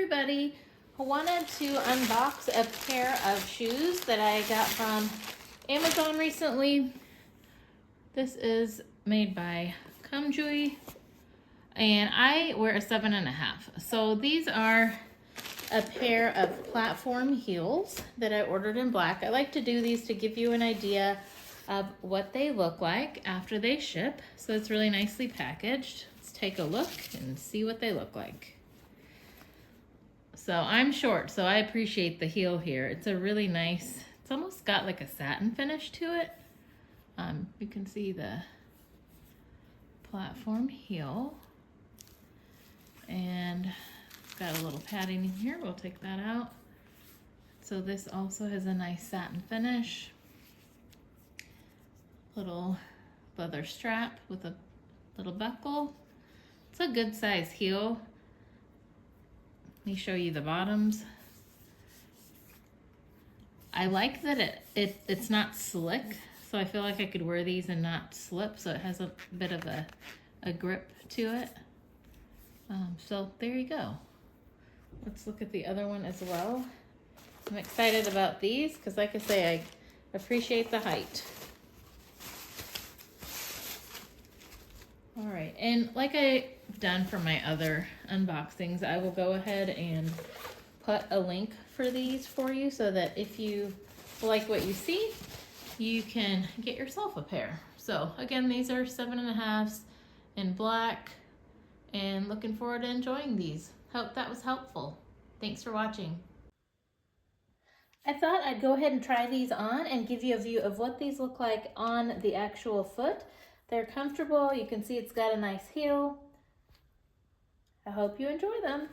everybody. I wanted to unbox a pair of shoes that I got from Amazon recently. This is made by Comjuy and I wear a 7.5. So these are a pair of platform heels that I ordered in black. I like to do these to give you an idea of what they look like after they ship. So it's really nicely packaged. Let's take a look and see what they look like. So I'm short, so I appreciate the heel here. It's a really nice, it's almost got like a satin finish to it. You can see the platform heel. And it's got a little padding in here. We'll take that out. So this also has a nice satin finish. Little leather strap with a little buckle. It's a good size heel. Let me show you the bottoms. I like that it's not slick, so I feel like I could wear these and not slip, so it has a bit of a grip to it. So there you go. Let's look at the other one as well. I'm excited about these because, like I say, I appreciate the height. All right, and like I've done for my other unboxings, I will go ahead and put a link for these for you so that if you like what you see, you can get yourself a pair. So again, these are 7.5s in black, and looking forward to enjoying these. Hope that was helpful. Thanks for watching. I thought I'd go ahead and try these on and give you a view of what these look like on the actual foot. They're comfortable. You can see it's got a nice heel. I hope you enjoy them.